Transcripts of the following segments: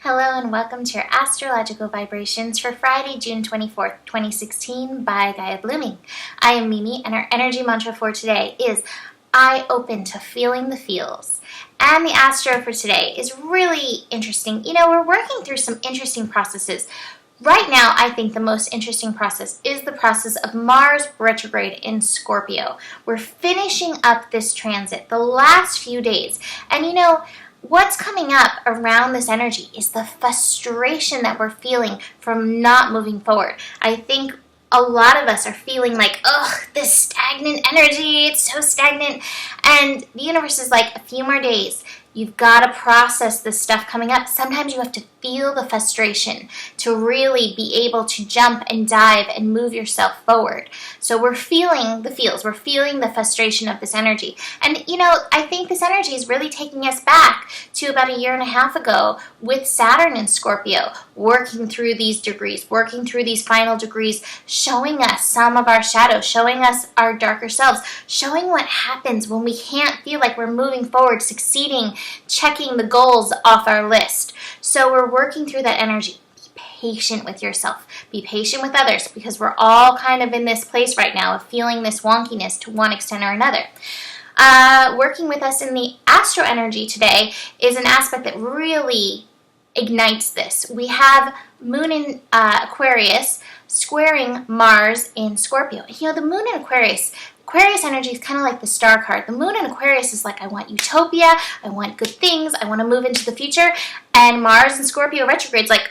Hello and welcome to your astrological vibrations for Friday, June 24th, 2016 by Gaia Blooming. I am Mimi and our energy mantra for today is I open to feeling the feels. And the astro for today is really interesting. You know, we're working through some interesting processes. Right now, I think the most interesting process is the process of Mars retrograde in Scorpio. We're finishing up this transit the last few days. And you know, what's coming up around this energy is the frustration that we're feeling from not moving forward. I think a lot of us are feeling like, ugh, this stagnant energy, it's so stagnant. And the universe is like, a few more days. You've got to process this stuff coming up. Sometimes you have to feel the frustration to really be able to jump and dive and move yourself forward. So we're feeling the feels. We're feeling the frustration of this energy. And, you know, I think this energy is really taking us back to about a year and a half ago with Saturn in Scorpio, working through these degrees, working through these final degrees, showing us some of our shadows, showing us our darker selves, showing what happens when we can't feel like we're moving forward, succeeding, checking the goals off our list. So we're working through that energy. Be patient with yourself. Be patient with others because we're all kind of in this place right now of feeling this wonkiness to one extent or another. Working with us in the astro energy today is an aspect that really ignites this. We have Moon in Aquarius squaring Mars in Scorpio. You know, the Moon in Aquarius energy is kind of like the star card. The Moon in Aquarius is like, I want utopia, I want good things, I want to move into the future. And Mars in Scorpio retrograde is like,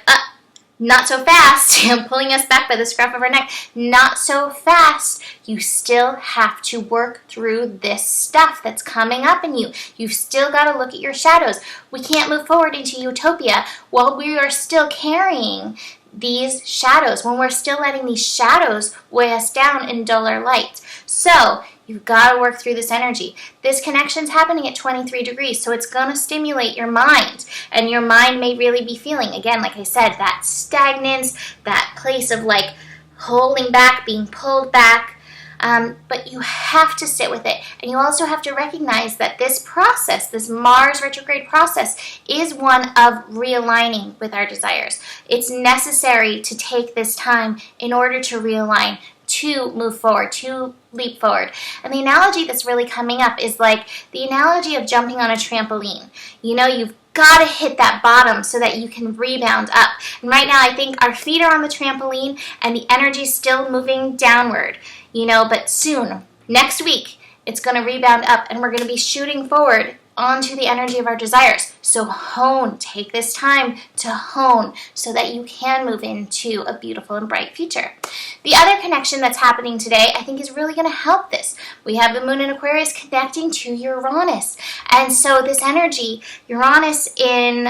not so fast. Pulling us back by the scruff of our neck. Not so fast. You still have to work through this stuff that's coming up in you. You've still got to look at your shadows. We can't move forward into utopia while we are still carrying these shadows, when we're still letting these shadows weigh us down and dull our light. So you've got to work through this energy. This connection's happening at 23 degrees, so it's going to stimulate your mind. And your mind may really be feeling, again, like I said, that stagnance, that place of like holding back, being pulled back. But you have to sit with it. And you also have to recognize that this process, this Mars retrograde process, is one of realigning with our desires. It's necessary to take this time in order to realign, to move forward, to leap forward. And the analogy that's really coming up is like the analogy of jumping on a trampoline. You know, you've got to hit that bottom so that you can rebound up. And right now I think our feet are on the trampoline and the energy's still moving downward. You know, but soon, next week, it's going to rebound up and we're going to be shooting forward onto the energy of our desires. So hone, take this time to hone so that you can move into a beautiful and bright future. The other connection that's happening today, I think, is really going to help this. We have the Moon in Aquarius connecting to Uranus. And so this energy, Uranus in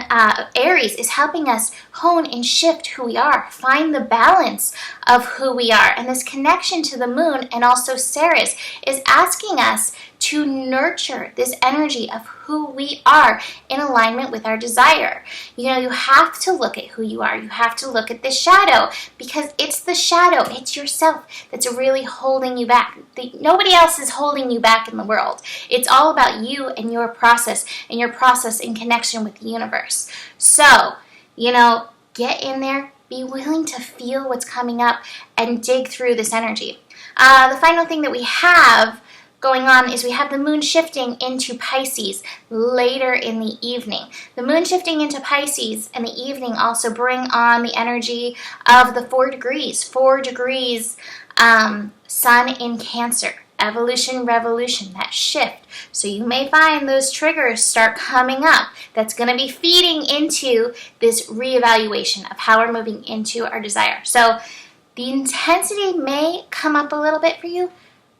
Aries, is helping us hone and shift who we are, find the balance of who we are. And this connection to the Moon and also Ceres is asking us to nurture this energy of who we are in alignment with our desire. You know, you have to look at who you are. You have to look at the shadow because it's the shadow, it's yourself that's really holding you back. Nobody else is holding you back in the world. It's all about you and your process in connection with the universe. So, you know, get in there, be willing to feel what's coming up and dig through this energy. The final thing that we have going on is we have the moon shifting into Pisces later in the evening. The moon shifting into Pisces in the evening also bring on the energy of the 4 degrees. 4 degrees, sun in Cancer. Evolution, revolution, that shift. So you may find those triggers start coming up. That's going to be feeding into this reevaluation of how we're moving into our desire. So the intensity may come up a little bit for you.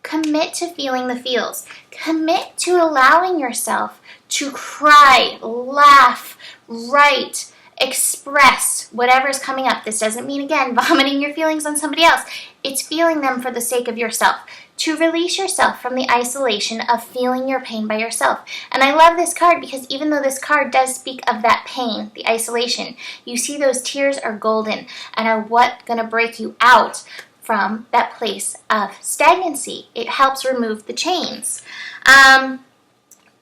Commit to feeling the feels. Commit to allowing yourself to cry, laugh, write, express whatever's coming up. This doesn't mean, again, vomiting your feelings on somebody else. It's feeling them for the sake of yourself. To release yourself from the isolation of feeling your pain by yourself. And I love this card because even though this card does speak of that pain, the isolation, you see those tears are golden and are what going to break you out from that place of stagnancy. It helps remove the chains.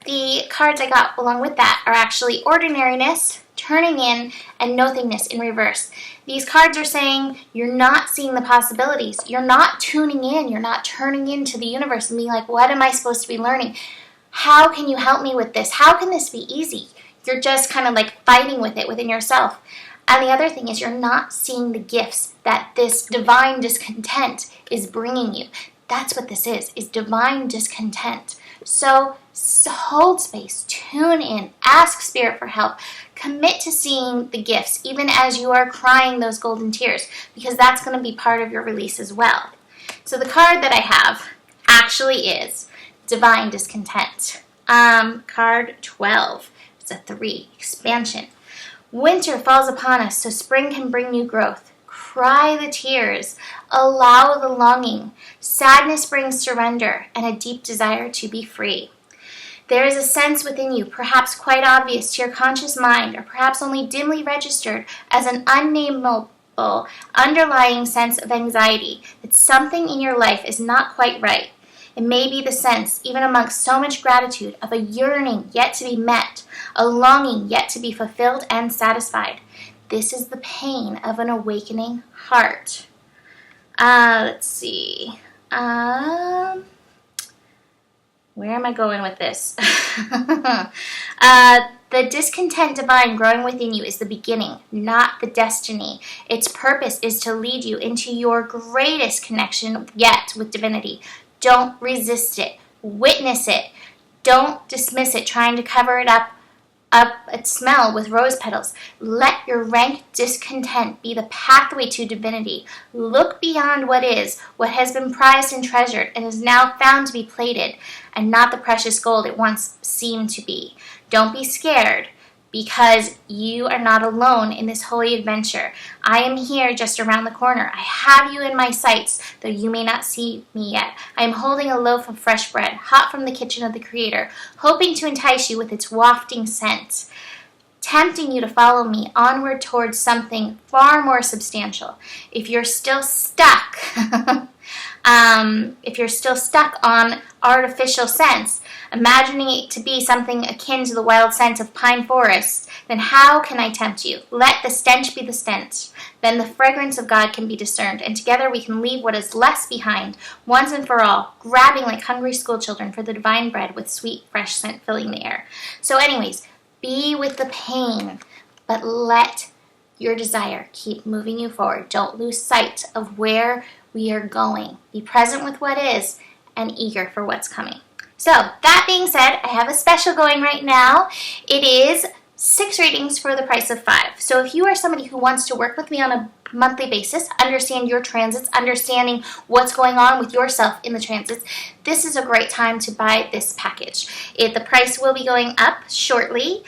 The cards I got along with that are actually ordinariness, turning in, and nothingness in reverse. These cards are saying you're not seeing the possibilities. You're not tuning in. You're not turning into the universe and being like, what am I supposed to be learning? How can you help me with this? How can this be easy? You're just kind of like fighting with it within yourself. And the other thing is you're not seeing the gifts that this divine discontent is bringing you. That's what this is divine discontent. So hold space, tune in, ask Spirit for help, commit to seeing the gifts even as you are crying those golden tears, because that's going to be part of your release as well. So the card that I have actually is divine discontent. Card 12. It's a 3. Expansion. Winter falls upon us, so spring can bring new growth. Cry the tears. Allow the longing. Sadness brings surrender and a deep desire to be free. There is a sense within you, perhaps quite obvious to your conscious mind, or perhaps only dimly registered as an unnameable underlying sense of anxiety that something in your life is not quite right. It may be the sense, even amongst so much gratitude, of a yearning yet to be met, a longing yet to be fulfilled and satisfied. This is the pain of an awakening heart. Let's see. Where am I going with this? The discontent divine growing within you is the beginning, not the destiny. Its purpose is to lead you into your greatest connection yet with divinity. Don't resist it. Witness it. Don't dismiss it, trying to cover it up its smell with rose petals. Let your rank discontent be the pathway to divinity. Look beyond what is, what has been prized and treasured, and is now found to be plated, and not the precious gold it once seemed to be. Don't be scared, because you are not alone in this holy adventure. I am here just around the corner. I have you in my sights, though you may not see me yet. I am holding a loaf of fresh bread, hot from the kitchen of the Creator, hoping to entice you with its wafting scent, tempting you to follow me onward towards something far more substantial. If you're still stuck, on artificial scents, imagining it to be something akin to the wild scent of pine forests, then how can I tempt you? Let the stench be the stench. Then the fragrance of God can be discerned, and together we can leave what is less behind, once and for all, grabbing like hungry schoolchildren for the divine bread with sweet, fresh scent filling the air. So anyways, be with the pain, but let your desire keep moving you forward. Don't lose sight of where we are going. Be present with what is and eager for what's coming. So, that being said, I have a special going right now. It is 6 readings for the price of 5. So if you are somebody who wants to work with me on a monthly basis, understand your transits, understanding what's going on with yourself in the transits, this is a great time to buy this package. The price will be going up shortly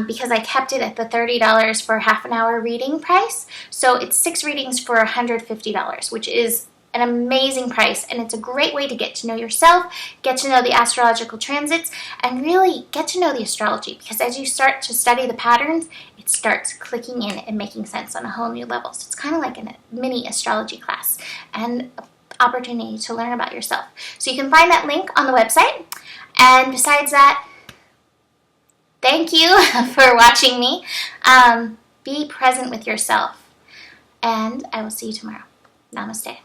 because I kept it at the $30 for half an hour reading price. So it's 6 readings for $150, which is an amazing price, and it's a great way to get to know yourself, get to know the astrological transits, and really get to know the astrology, because as you start to study the patterns, it starts clicking in and making sense on a whole new level. So it's kind of like a mini astrology class and an opportunity to learn about yourself. So you can find that link on the website. And besides that, thank you for watching me. Be present with yourself, and I will see you tomorrow. Namaste.